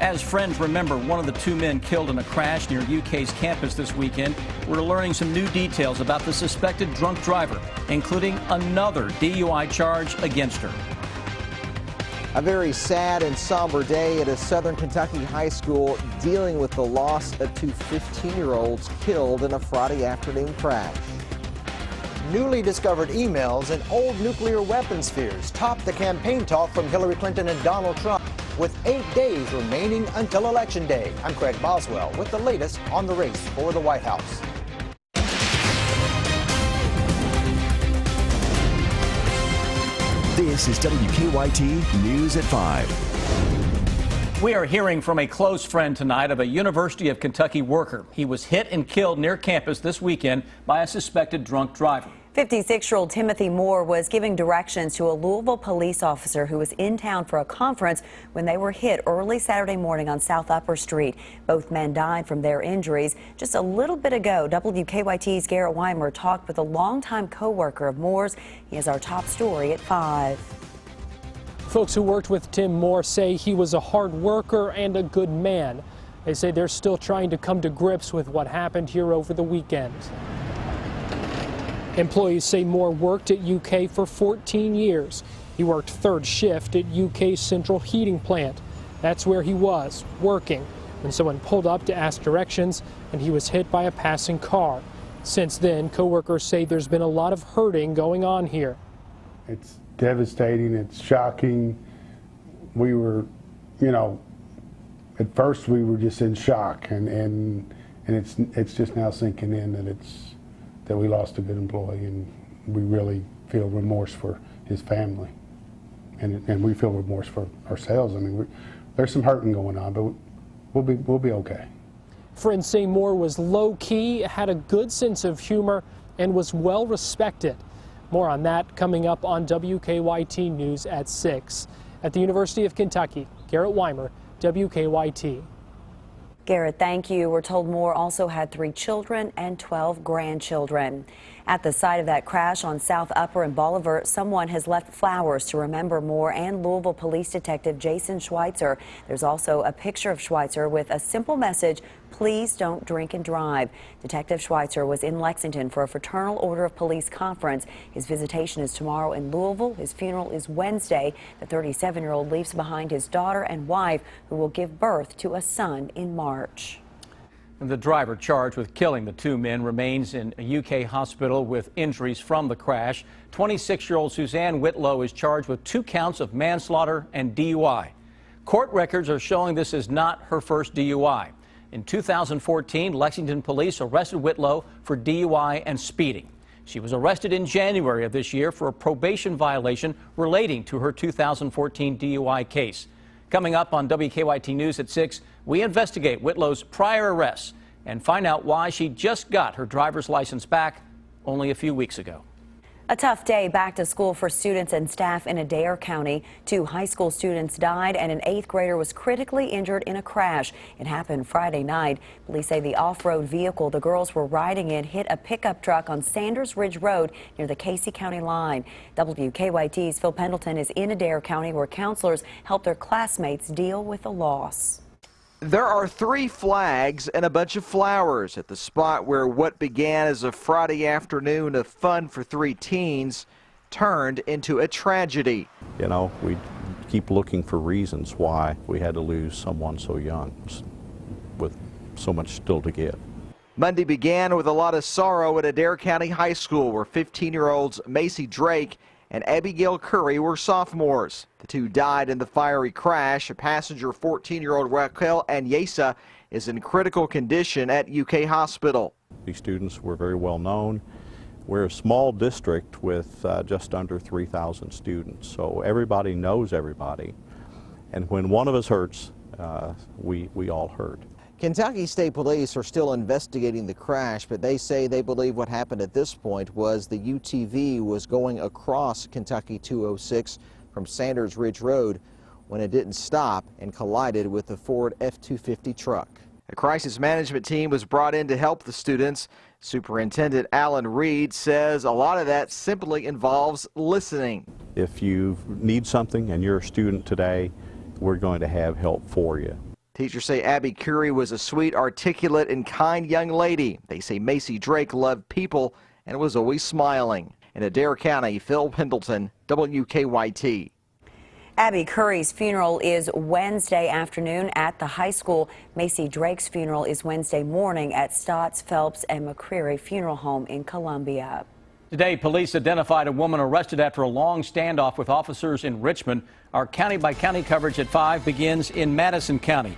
As friends remember one of the two men killed in a crash near UK's campus this weekend, we're learning some new details about the suspected drunk driver, including another DUI charge against her. A very sad and somber day at a Southern Kentucky high school dealing with the loss of two 15-year-olds killed in a Friday afternoon crash. Newly discovered emails and old nuclear weapons fears topped the campaign talk from Hillary Clinton and Donald Trump. With 8 days remaining until Election Day, I'm Craig Boswell with the latest on the race for the White House. This is WKYT News at 5. We are hearing from a close friend tonight of a University of Kentucky worker. He was hit and killed near campus this weekend by a suspected drunk driver. 56-year-old Timothy Moore was giving directions to a Louisville police officer who was in town for a conference when they were hit early Saturday morning on South Upper Street. Both men died from their injuries. Just a little bit ago, WKYT's Garrett Weimer talked with a longtime co-worker of Moore's. He has our top story at 5. Folks who worked with Tim Moore say he was a hard worker and a good man. They say they're still trying to come to grips with what happened here over the weekend. Employees say Moore worked at UK for 14 years. He worked third shift at UK's central heating plant. That's where he was, working, when someone pulled up to ask directions and he was hit by a passing car. Since then, coworkers say there's been a lot of hurting going on here. It's devastating, it's shocking. We were, at first we were just in shock, and it's just now sinking in that we lost a good employee, and we really feel remorse for his family, and we feel remorse for ourselves. I mean, there's some hurting going on, but we'll be okay. Friends say Moore was low-key, had a good sense of humor, and was well respected. More on that coming up on WKYT News at 6. At the University of Kentucky, Garrett Weimer, WKYT. Garrett, thank you. We're told Moore also had 3 children and 12 grandchildren. At the site of that crash on South Upper and Bolivar, someone has left flowers to remember Moore and Louisville Police Detective Jason Schweitzer. There's also a picture of Schweitzer with a simple message: please don't drink and drive. Detective Schweitzer was in Lexington for a Fraternal Order of Police conference. His visitation is tomorrow in Louisville. His funeral is Wednesday. The 37-year-old leaves behind his daughter and wife, who will give birth to a son in March. The driver charged with killing the two men remains in a UK hospital with injuries from the crash. 26-year-old Suzanne Whitlow is charged with 2 counts of manslaughter and DUI. Court records are showing this is not her first DUI. In 2014, Lexington police arrested Whitlow for DUI and speeding. She was arrested in January of this year for a probation violation relating to her 2014 DUI case. Coming up on WKYT News at 6, we investigate Whitlow's prior arrests and find out why she just got her driver's license back only a few weeks ago. A tough day back to school for students and staff in Adair County. 2 high school students died and an 8th grader was critically injured in a crash. It happened Friday night. Police say the off-road vehicle the girls were riding in hit a pickup truck on Sanders Ridge Road near the Casey County line. WKYT's Phil Pendleton is in Adair County, where counselors help their classmates deal with the loss. There are 3 flags and a bunch of flowers at the spot where what began as a Friday afternoon of fun for 3 teens turned into a tragedy. You know, we keep looking for reasons why we had to lose someone so young with so much still to give. Monday began with a lot of sorrow at Adair County High School, where 15-year-olds Macy Drake and Abigail Curry were sophomores. The 2 died in the fiery crash. A passenger, 14-year-old Raquel Anyesa, is in critical condition at UK Hospital. These students were very well known. We're a small district with just under 3,000 students, so everybody knows everybody. And when one of us hurts, we all hurt. Kentucky State Police are still investigating the crash, but they say they believe what happened at this point was the UTV was going across Kentucky 206 from Sanders Ridge Road when it didn't stop and collided with the Ford F-250 truck. A crisis management team was brought in to help the students. Superintendent Alan Reed says a lot of that simply involves listening. If you need something and you're a student today, we're going to have help for you. Teachers say Abby Curry was a sweet, articulate, and kind young lady. They say Macy Drake loved people and was always smiling. In Adair County, Phil Pendleton, WKYT. Abby Curry's funeral is Wednesday afternoon at the high school. Macy Drake's funeral is Wednesday morning at Stotts, Phelps, and McCreary Funeral Home in Columbia. Today, police identified a woman arrested after a long standoff with officers in Richmond. Our county-by-county coverage at 5 begins in Madison County.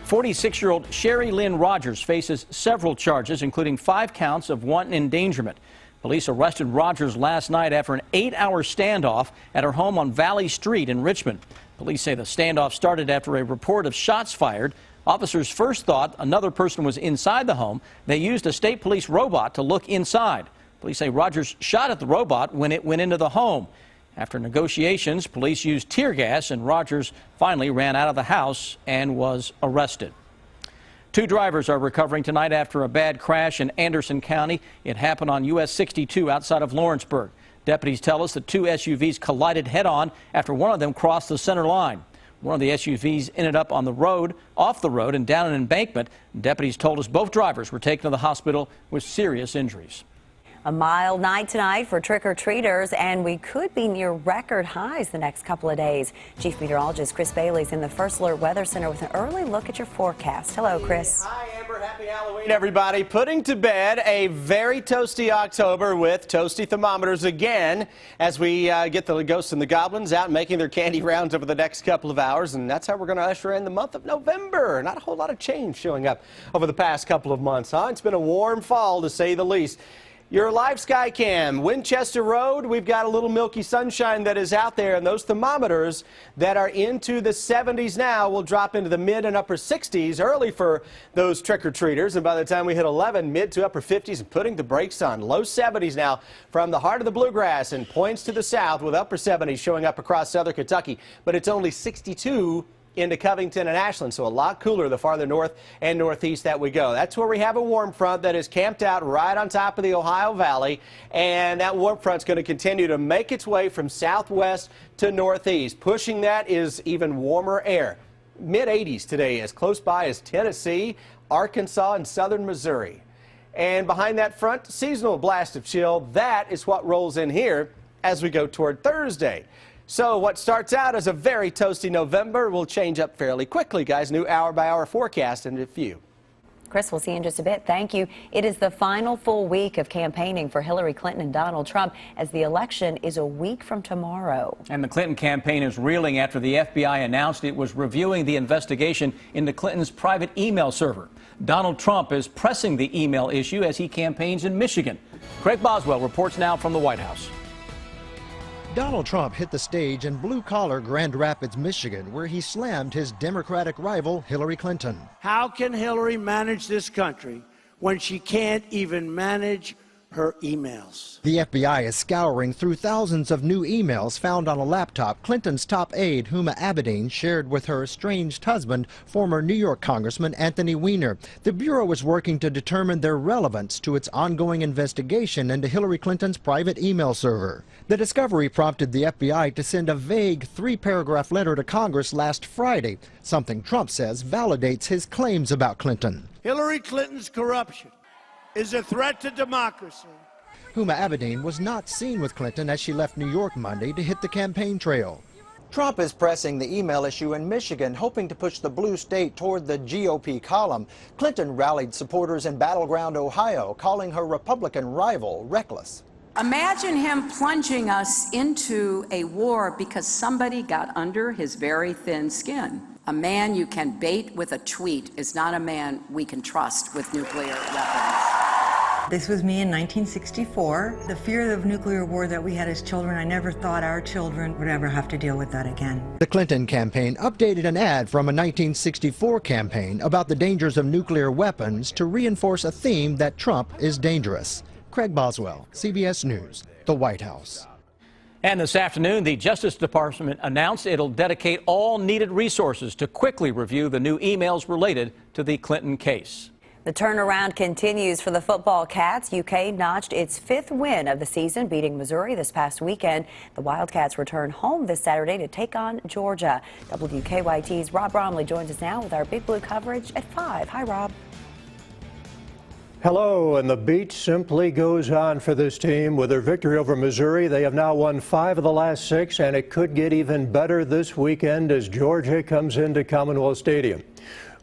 46-year-old Sherry Lynn Rogers faces several charges, including 5 counts of wanton endangerment. Police arrested Rogers last night after an 8-hour standoff at her home on Valley Street in Richmond. Police say the standoff started after a report of shots fired. Officers first thought another person was inside the home. They used a state police robot to look inside. Police say Rogers shot at the robot when it went into the home. After negotiations, police used tear gas, and Rogers finally ran out of the house and was arrested. 2 drivers are recovering tonight after a bad crash in Anderson County. It happened on US 62 outside of Lawrenceburg. Deputies tell us the 2 SUVs collided head-on after one of them crossed the center line. One of the SUVs ended up on the road, off the road, and down an embankment. Deputies told us both drivers were taken to the hospital with serious injuries. A mild night tonight for trick-or-treaters, and we could be near record highs the next couple of days. Chief Meteorologist Chris Bailey's in the First Alert Weather Center with an early look at your forecast. Hello, Chris. Hi, Amber. Happy Halloween, everybody. Putting to bed a very toasty October with toasty thermometers again as we get the ghosts and the goblins out making their candy rounds over the next couple of hours. And that's how we're going to usher in the month of November. Not a whole lot of change showing up over the past couple of months, huh? It's been a warm fall, to say the least. Your live sky cam, Winchester Road, we've got a little milky sunshine that is out there, and those thermometers that are into the 70s now will drop into the mid and upper 60s early for those trick-or-treaters, and by the time we hit 11, mid to upper 50s and putting the brakes on. Low 70s now from the heart of the bluegrass and points to the south with upper 70s showing up across southern Kentucky, but it's only 62 into Covington and Ashland, so a lot cooler the farther north and northeast that we go. That's where we have a warm front that is camped out right on top of the Ohio Valley, and that warm front's going to continue to make its way from southwest to northeast. Pushing that is even warmer air. Mid-80s today, as close by as Tennessee, Arkansas, and southern Missouri. And behind that front, seasonal blast of chill. That is what rolls in here as we go toward Thursday. So what starts out as a very toasty November will change up fairly quickly, guys. New hour-by-hour forecast in a few. Chris, we'll see you in just a bit. Thank you. It is the final full week of campaigning for Hillary Clinton and Donald Trump, as the election is a week from tomorrow. And the Clinton campaign is reeling after the FBI announced it was reviewing the investigation into Clinton's private email server. Donald Trump is pressing the email issue as he campaigns in Michigan. Craig Boswell reports now from the White House. Donald Trump hit the stage in blue-collar Grand Rapids, Michigan, where he slammed his Democratic rival Hillary Clinton. How can Hillary manage this country when she can't even manage her emails? The FBI is scouring through thousands of new emails found on a laptop Clinton's top aide, Huma Abedin, shared with her estranged husband, former New York Congressman Anthony Weiner. The Bureau is working to determine their relevance to its ongoing investigation into Hillary Clinton's private email server. The discovery prompted the FBI to send a vague 3-paragraph letter to Congress last Friday, something Trump says validates his claims about Clinton. Hillary Clinton's corruption is a threat to democracy. Huma Abedin was not seen with Clinton as she left New York Monday to hit the campaign trail. Trump is pressing the email issue in Michigan, hoping to push the blue state toward the GOP column. Clinton rallied supporters in battleground Ohio, calling her Republican rival reckless. Imagine him plunging us into a war because somebody got under his very thin skin. A man you can bait with a tweet is not a man we can trust with nuclear weapons. This was me in 1964. The fear of nuclear war that we had as children, I never thought our children would ever have to deal with that again. The Clinton campaign updated an ad from a 1964 campaign about the dangers of nuclear weapons to reinforce a theme that Trump is dangerous. Craig Boswell, CBS News, the White House. And this afternoon, the Justice Department announced it'll dedicate all needed resources to quickly review the new emails related to the Clinton case. The turnaround continues for the football Cats. UK notched its 5th win of the season, beating Missouri this past weekend. The Wildcats return home this Saturday to take on Georgia. WKYT's Rob Bromley joins us now with our Big Blue coverage at 5. Hi, Rob. Hello, and the beat simply goes on for this team. With their victory over Missouri, they have now won 5 of the last 6, and it could get even better this weekend as Georgia comes into Commonwealth Stadium.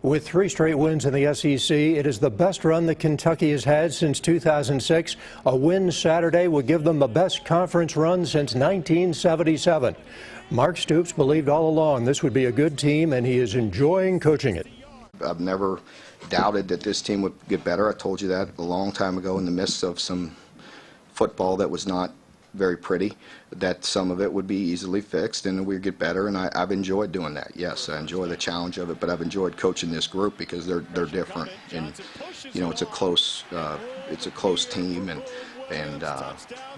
With 3 straight wins in the SEC, it is the best run that Kentucky has had since 2006. A win Saturday would give them the best conference run since 1977. Mark Stoops believed all along this would be a good team, and he is enjoying coaching it. I've never doubted that this team would get better. I told you that a long time ago in the midst of some football that was not very pretty, that some of it would be easily fixed and we'd get better, and I've enjoyed doing that. Yes, I enjoy the challenge of it, but I've enjoyed coaching this group because they're different, and you know, it's a close team, and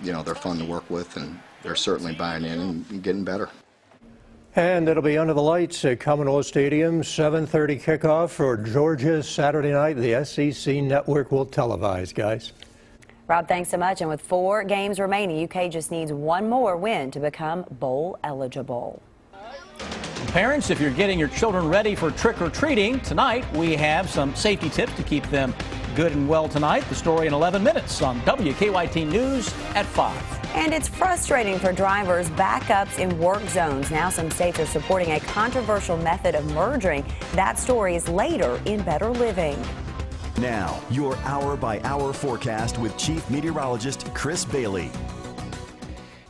you know, they're fun to work with, and they're certainly buying in and getting better. And it'll be under the lights at Commonwealth Stadium, 7:30 kickoff for Georgia Saturday night. The SEC network will televise, guys. Rob, thanks so much. And with 4 games remaining, UK just needs 1 more win to become bowl eligible. Parents, if you're getting your children ready for trick-or-treating, tonight we have some safety tips to keep them good and well tonight. The story in 11 minutes on WKYT News at 5. And it's frustrating for drivers backups in work zones. Now some states are supporting a controversial method of merging. That story is later in Better Living. Now, your hour-by-hour forecast with Chief Meteorologist Chris Bailey.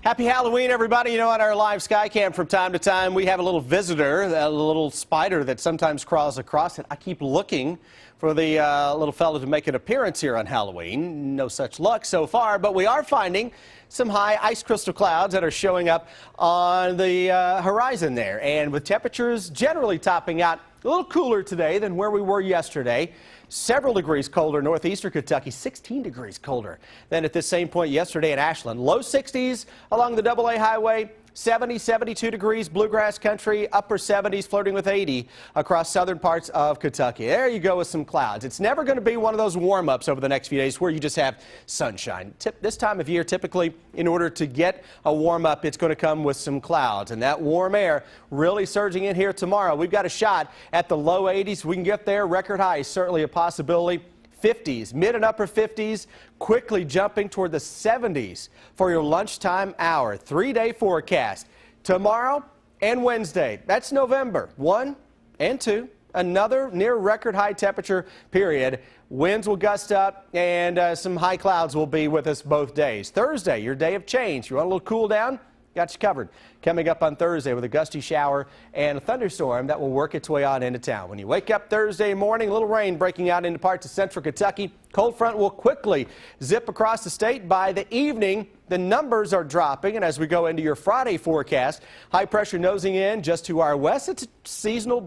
Happy Halloween, everybody. You know, on our live sky cam from time to time, we have a little visitor, a little spider that sometimes crawls across it. I keep looking for the little fellow to make an appearance here on Halloween. No such luck so far, but we are finding some high ice crystal clouds that are showing up on the horizon there. And with temperatures generally topping out a little cooler today than where we were yesterday. Several degrees colder northeastern Kentucky, 16 degrees colder than at this same point yesterday in Ashland. Low 60s along the AA highway, 70, 72 degrees, bluegrass country, upper 70s, flirting with 80 across southern parts of Kentucky. There you go with some clouds. It's never going to be one of those warm-ups over the next few days where you just have sunshine. This time of year, typically, in order to get a warm-up, it's going to come with some clouds. And that warm air really surging in here tomorrow. We've got a shot at the low 80s. We can get there. Record high is certainly a possibility. 50s, mid and upper 50s, quickly jumping toward the 70s for your lunchtime hour. 3-day forecast. Tomorrow and Wednesday, that's November 1 and 2, another near record high temperature period. Winds will gust up and some high clouds will be with us both days. Thursday, your day of change. You want a little cool down? Got you covered. Coming up on Thursday with a gusty shower and a thunderstorm that will work its way on into town. When you wake up Thursday morning, a little rain breaking out into parts of central Kentucky. Cold front will quickly zip across the state. By the evening, the numbers are dropping, and as we go into your Friday forecast, high pressure nosing in just to our west. It's a seasonal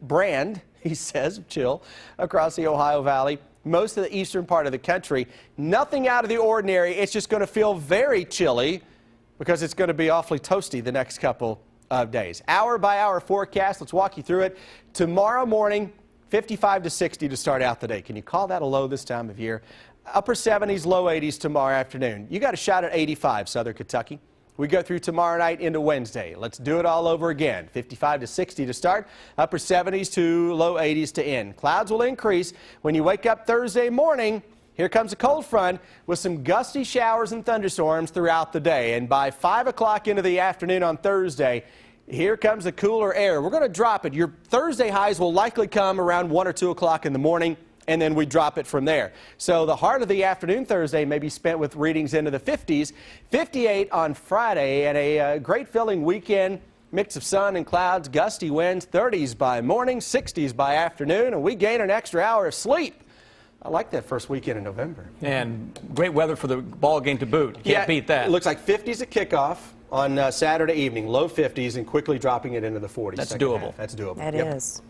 brand, he says, of chill across the Ohio Valley. Most of the eastern part of the country. Nothing out of the ordinary. It's just going to feel very chilly, because it's going to be awfully toasty the next couple of days. Hour by hour forecast. Let's walk you through it. Tomorrow morning, 55 to 60 to start out the day. Can you call that a low this time of year? Upper 70s, low 80s tomorrow afternoon. You got a shot at 85, southern Kentucky. We go through tomorrow night into Wednesday. Let's do it all over again. 55 to 60 to start. Upper 70s to low 80s to end. Clouds will increase when you wake up Thursday morning. Here comes a cold front with some gusty showers and thunderstorms throughout the day. And by 5 o'clock into the afternoon on Thursday, here comes the cooler air. We're going to drop it. Your Thursday highs will likely come around 1 or 2 o'clock in the morning, and then we drop it from there. So the heart of the afternoon Thursday may be spent with readings into the 50s. 58 on Friday, and a great filling weekend. Mix of sun and clouds, gusty winds, 30s by morning, 60s by afternoon, and we gain an extra hour of sleep. I like that first weekend in November. And great weather for the ball game to boot. You can't beat that. It looks like 50s at kickoff on Saturday evening, low 50s, and quickly dropping it into the 40s. That's doable. That's doable. That is.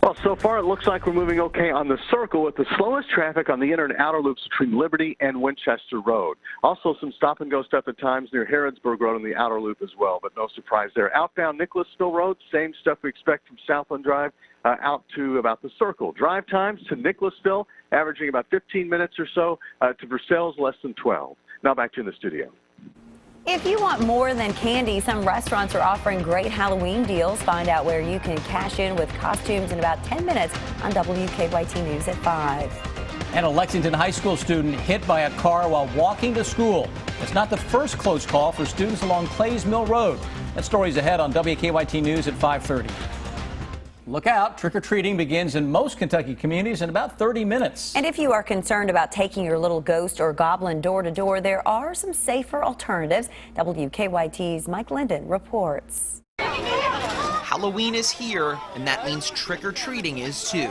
Well, so far it looks like we're moving okay on the circle with the slowest traffic on the inner and outer loops between Liberty and Winchester Road. Also some stop and go stuff at times near Harrodsburg Road on the outer loop as well, but no surprise there. Outbound Nicholasville Road, same stuff we expect from Southland Drive out to about the circle. Drive times to Nicholasville averaging about 15 minutes or so, to Versailles less than 12. Now back to you in the studio. If you want more than candy, some restaurants are offering great Halloween deals. Find out where you can cash in with costumes in about 10 minutes on WKYT News at 5. And a Lexington high school student hit by a car while walking to school. It's not the first close call for students along Clays Mill Road. That story's ahead on WKYT News at 5:30. Look out, trick-or-treating begins in most Kentucky communities in about 30 minutes. And if you are concerned about taking your little ghost or goblin door to door, there are some safer alternatives. WKYT's Mike Linden reports. Halloween is here, and that means trick-or-treating is too.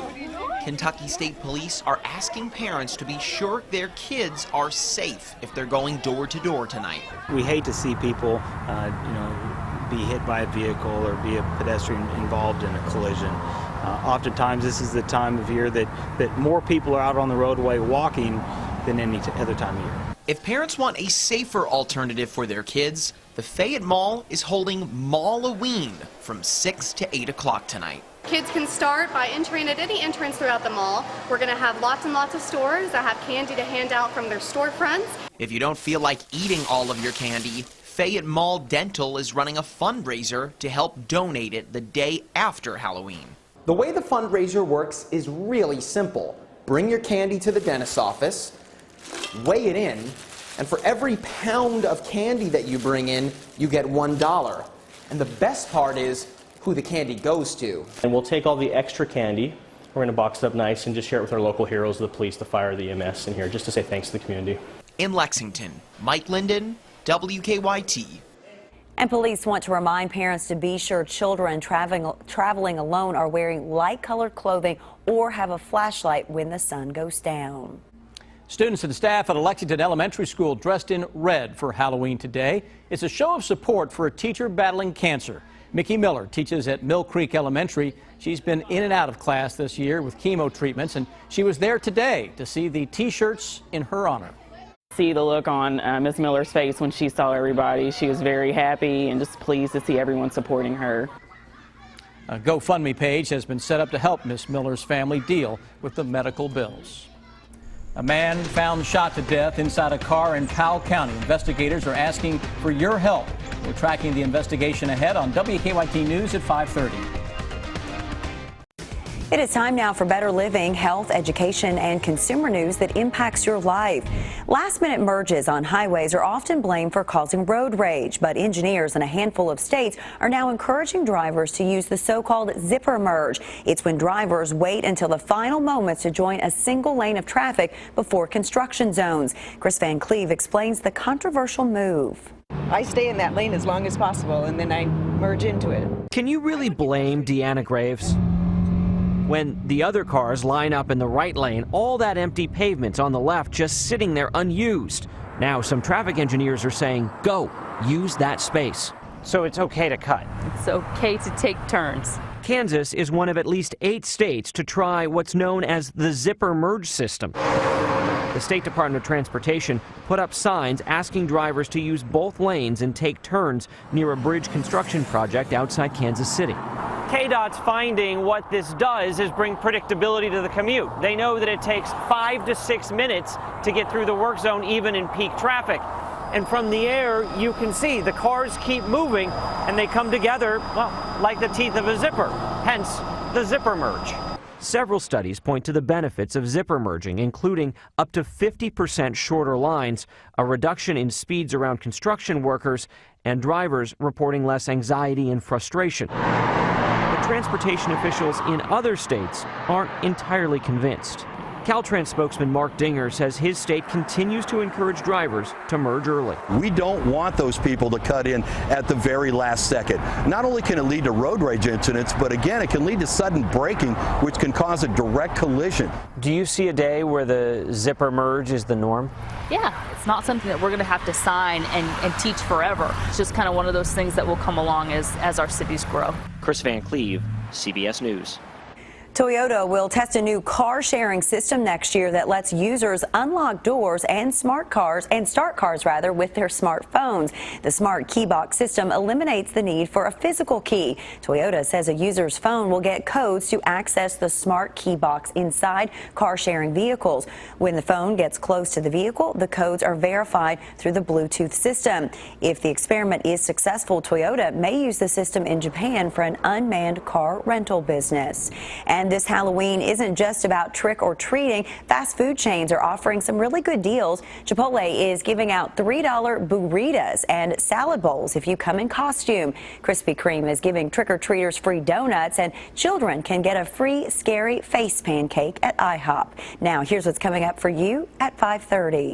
Kentucky State Police are asking parents to be sure their kids are safe if they're going door to door tonight. We hate to see people, be hit by a vehicle or be a pedestrian involved in a collision. Oftentimes this is the time of year that more people are out on the roadway walking than any other time of year. If parents want a safer alternative for their kids, the Fayette Mall is holding Mall-a-Ween from 6 to 8 o'clock tonight. Kids can start by entering at any entrance throughout the mall. We're going to have lots and lots of stores that have candy to hand out from their storefronts. If you don't feel like eating all of your candy, Fayette Mall Dental is running a fundraiser to help donate it the day after Halloween. The way the fundraiser works is really simple. Bring your candy to the dentist's office, weigh it in, and for every pound of candy that you bring in, you get $1. And the best part is who the candy goes to. And we'll take all the extra candy, we're going to box it up nice and just share it with our local heroes, the police, the fire, the EMS in here, just to say thanks to the community. In Lexington, Mike Linden, WKYT. And police want to remind parents to be sure children traveling alone are wearing light-colored clothing or have a flashlight when the sun goes down. Students and staff at a Lexington elementary school dressed in red for Halloween today. It's a show of support for a teacher battling cancer. Mickey Miller teaches at Mill Creek Elementary. She's been in and out of class this year with chemo treatments, and she was there today to see the T-shirts in her honor. See the look on Miss Miller's face when she saw everybody. She was very happy and just pleased to see everyone supporting her. A GoFundMe page has been set up to help Miss Miller's family deal with the medical bills. A man found shot to death inside a car in Powell County. Investigators are asking for your help. We're tracking the investigation ahead on WKYT News at 5:30. It is time now for better living, health, education, and consumer news that impacts your life. Last-minute merges on highways are often blamed for causing road rage, but engineers in a handful of states are now encouraging drivers to use the so-called zipper merge. It's when drivers wait until the final moments to join a single lane of traffic before construction zones. Chris Van Cleve explains the controversial move. I stay in that lane as long as possible, and then I merge into it. Can you really blame Deanna Graves? When the other cars line up in the right lane, all that empty pavement's on the left just sitting there unused. Now some traffic engineers are saying, go, use that space. So it's okay to cut. It's okay to take turns. Kansas is one of at least 8 states to try what's known as the zipper merge system. The State Department of Transportation put up signs asking drivers to use both lanes and take turns near a bridge construction project outside Kansas City. KDOT's finding what this does is bring predictability to the commute. They know that it takes 5 to 6 minutes to get through the work zone even in peak traffic. And from the air, you can see the cars keep moving and they come together, well, like the teeth of a zipper, hence the zipper merge. Several studies point to the benefits of zipper merging, including up to 50% shorter lines, a reduction in speeds around construction workers, and drivers reporting less anxiety and frustration. But transportation officials in other states aren't entirely convinced. Caltrans spokesman Mark Dinger says his state continues to encourage drivers to merge early. We don't want those people to cut in at the very last second. Not only can it lead to road rage incidents, but again, it can lead to sudden braking, which can cause a direct collision. Do you see a day where the zipper merge is the norm? Yeah, it's not something that we're going to have to sign and teach forever. It's just kind of one of those things that will come along as our cities grow. Chris Van Cleve, CBS News. Toyota will test a new car sharing system next year that lets users unlock doors and start cars with their smartphones. The smart key box system eliminates the need for a physical key. Toyota says a user's phone will get codes to access the smart key box inside car sharing vehicles. When the phone gets close to the vehicle, the codes are verified through the Bluetooth system. If the experiment is successful, Toyota may use the system in Japan for an unmanned car rental business. And this Halloween isn't just about trick or treating. Fast food chains are offering some really good deals. Chipotle is giving out $3 burritas and salad bowls if you come in costume. Krispy Kreme is giving trick-or-treaters free donuts, and children can get a free scary face pancake at IHOP. Now, here's what's coming up for you at 5:30.